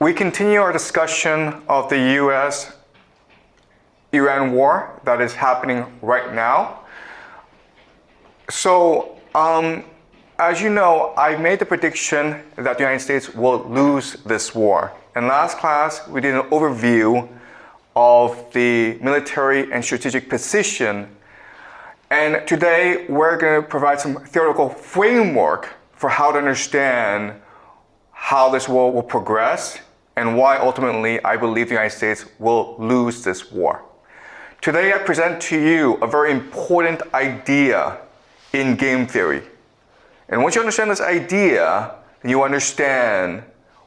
We continue our discussion of the US-Iran war that is happening right now. So, as you know, I made the prediction that the United States will lose this war. In last class, we did an overview of the military and strategic position. And today, we're going to provide some theoretical framework for how to understand how this war will progress and why ultimately I believe the United States will lose this war. Today, I present to you a very important idea in game theory. And once you understand this idea, then you understand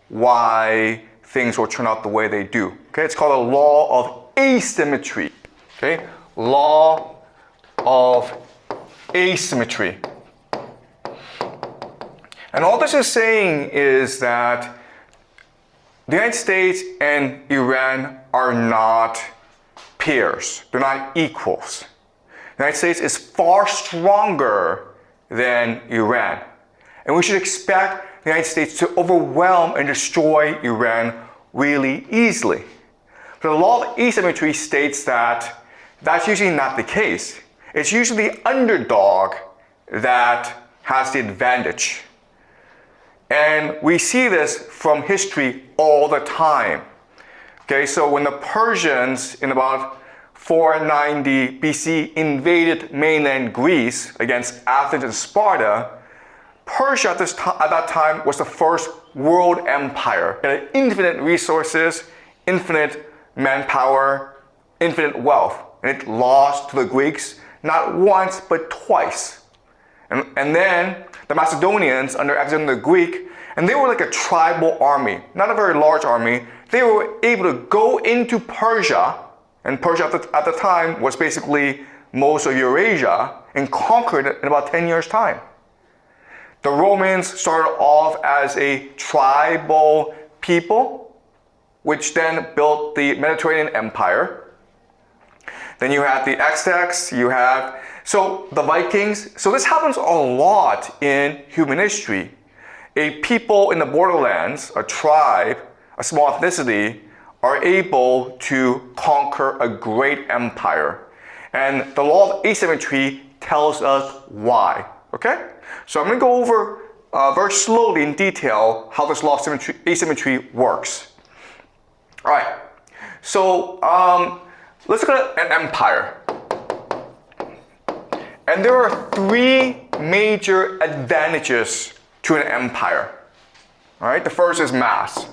why things will turn out the way they do. Okay, it's called a law of asymmetry. Okay, law of asymmetry. And all this is saying is that the United States and Iran are not peers. They're not equals. The United States is far stronger than Iran. And we should expect the United States to overwhelm and destroy Iran really easily. But the law of asymmetry states that that's usually not the case. It's usually the underdog that has the advantage. And we see this from history all the time. Okay, so when the Persians in about 490 BC invaded mainland Greece against Athens and Sparta, Persia at that time was the first world empire. It had infinite resources, infinite manpower, infinite wealth. And it lost to the Greeks not once but twice. And then the Macedonians under Alexander the Greek, and they were like a tribal army, not a very large army. They were able to go into Persia, and Persia at the time was basically most of Eurasia, and conquered it in about 10 years' time. The Romans started off as a tribal people, which then built the Mediterranean Empire. Then you have the Aztecs, so the Vikings. So this happens a lot in human history. A people in the borderlands, a tribe, a small ethnicity, are able to conquer a great empire. And the law of asymmetry tells us why, okay? So I'm gonna go over very slowly in detail how this law of asymmetry works. All right, so let's look at an empire. And there are three major advantages to an empire. All right, the first is mass.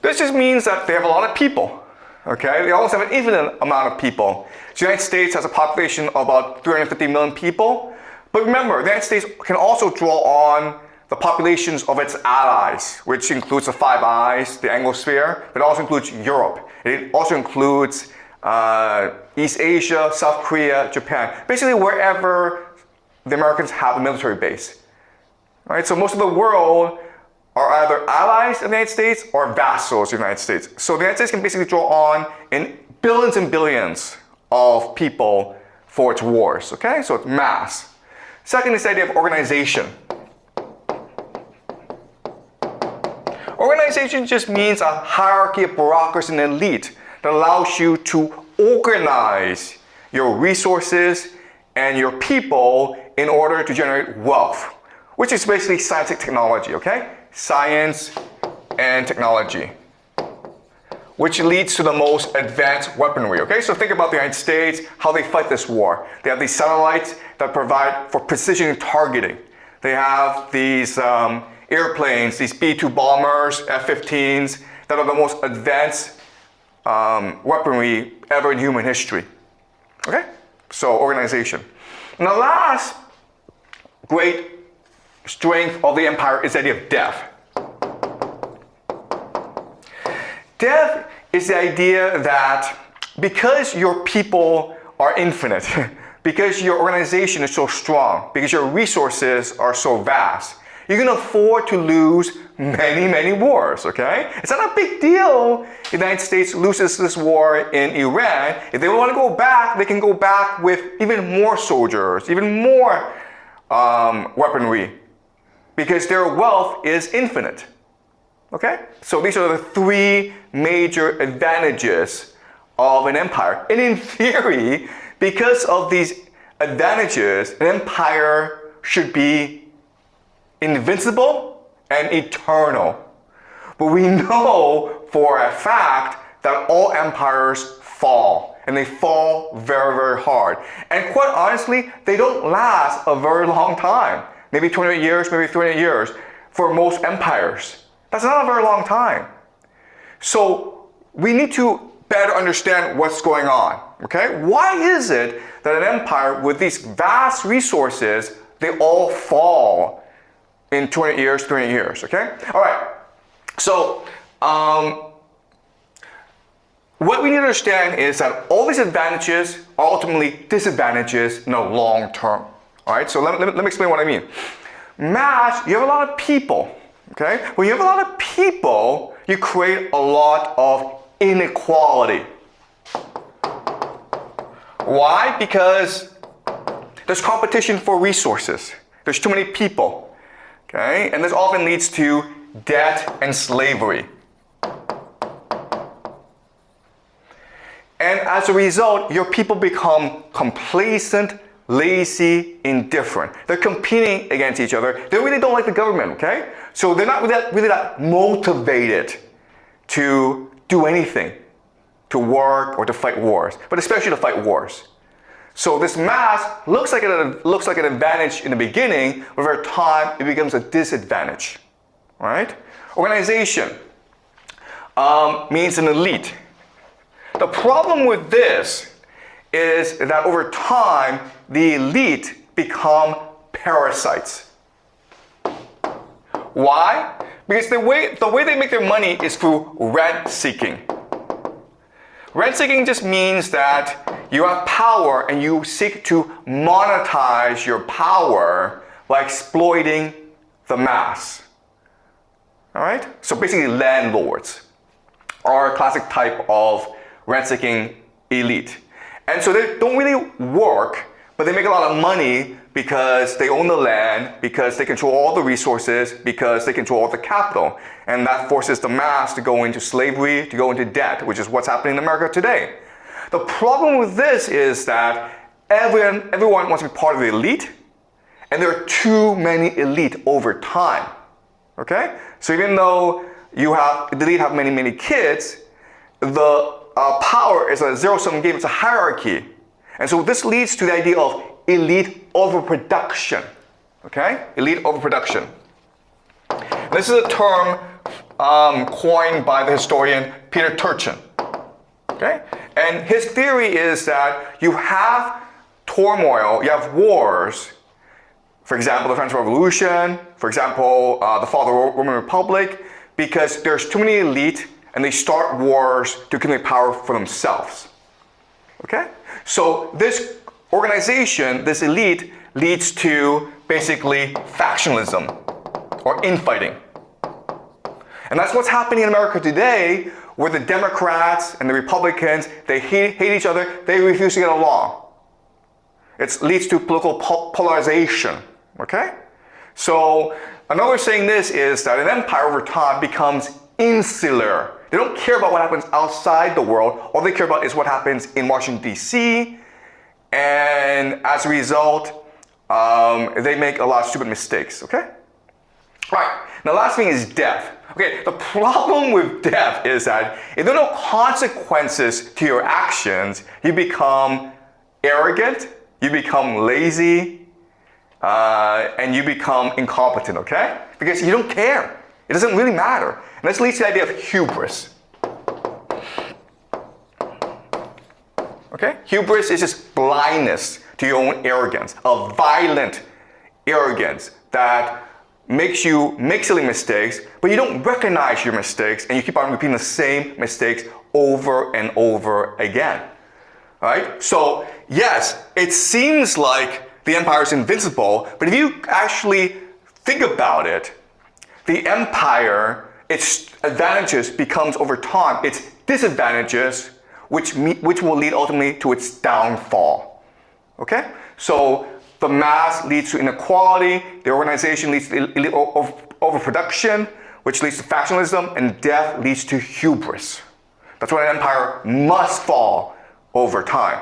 This just means that they have a lot of people. Okay, they almost have an infinite amount of people. The United States has a population of about 350 million people. But remember, the United States can also draw on the populations of its allies, which includes the Five Eyes, the Anglosphere, but it also includes Europe. It also includes East Asia, South Korea, Japan, basically wherever the Americans have a military base. All right, so most of the world are either allies of the United States or vassals of the United States. So the United States can basically draw on in billions and billions of people for its wars, okay? So it's mass. Second is the idea of organization. Organization just means a hierarchy of bureaucracy and elite that allows you to organize your resources and your people in order to generate wealth, which is basically scientific technology, okay? Science and technology, which leads to the most advanced weaponry, okay? So think about the United States, how they fight this war. They have these satellites that provide for precision targeting. They have these airplanes, these B-2 bombers, F-15s, that are the most advanced weaponry ever in human history, okay? So organization. And the last great strength of the empire is the idea of death. Death is the idea that because your people are infinite, because your organization is so strong, because your resources are so vast, you can afford to lose many, many wars, okay? It's not a big deal if the United States loses this war in Iran. If they want to go back, they can go back with even more soldiers, even more weaponry, because their wealth is infinite. Okay? So these are the three major advantages of an empire. And in theory, because of these advantages, an empire should be invincible and eternal. But we know for a fact that all empires fall, and they fall very, very hard. And quite honestly, they don't last a very long time. Maybe 20 years, maybe 30 years for most empires. That's not a very long time. So we need to better understand what's going on, okay? Why is it that an empire with these vast resources, they all fall in 20 years, 30 years, okay? All right, so what we need to understand is that all these advantages are ultimately disadvantages in the long term, all right? So let me explain what I mean. Mass, you have a lot of people, okay? When you have a lot of people, you create a lot of inequality. Why? Because there's competition for resources. There's too many people, okay? And this often leads to debt and slavery. And as a result, your people become complacent, lazy, indifferent. They're competing against each other. They really don't like the government, okay? So they're not really that motivated to do anything, to work or to fight wars, but especially to fight wars. So this mass looks like an advantage in the beginning, but over time it becomes a disadvantage, right? Organization means an elite. The problem with this is that over time, the elite become parasites. Why? Because the way they make their money is through rent seeking. Rent seeking just means that you have power and you seek to monetize your power by exploiting the mass. All right? So basically landlords are a classic type of rent seeking elite. And so they don't really work, but they make a lot of money because they own the land, because they control all the resources, because they control all the capital. And that forces the mass to go into slavery, to go into debt, which is what's happening in America today. The problem with this is that everyone wants to be part of the elite, and there are too many elite over time. Okay? So even though the elite have many kids, the power is a zero-sum game, it's a hierarchy. And so this leads to the idea of elite overproduction. Okay? Elite overproduction. This is a term coined by the historian Peter Turchin. Okay? And his theory is that you have turmoil, you have wars. For example, the French Revolution, for example, the fall of the Roman Republic, because there's too many elite and they start wars to accumulate power for themselves. Okay? So this organization, this elite, leads to basically factionalism or infighting. And that's what's happening in America today, where the Democrats and the Republicans, they hate each other, they refuse to get along. It leads to political polarization. Okay? So another saying this is that an empire over time becomes insular. They don't care about what happens outside the world. All they care about is what happens in Washington, D.C. And as a result, they make a lot of stupid mistakes, okay? Right, now the last thing is death. Okay, the problem with death is that if there are no consequences to your actions, you become arrogant, you become lazy, and you become incompetent, okay? Because you don't care. It doesn't really matter. And this leads to the idea of hubris. Okay? Hubris is just blindness to your own arrogance, a violent arrogance that makes you make silly mistakes, but you don't recognize your mistakes and you keep on repeating the same mistakes over and over again. Right? So, yes, it seems like the empire is invincible, but if you actually think about it, the empire, its advantages becomes over time its disadvantages, which will lead ultimately to its downfall. Okay? So the mass leads to inequality, the organization leads to overproduction, which leads to factionalism, and death leads to hubris. That's why an empire must fall over time.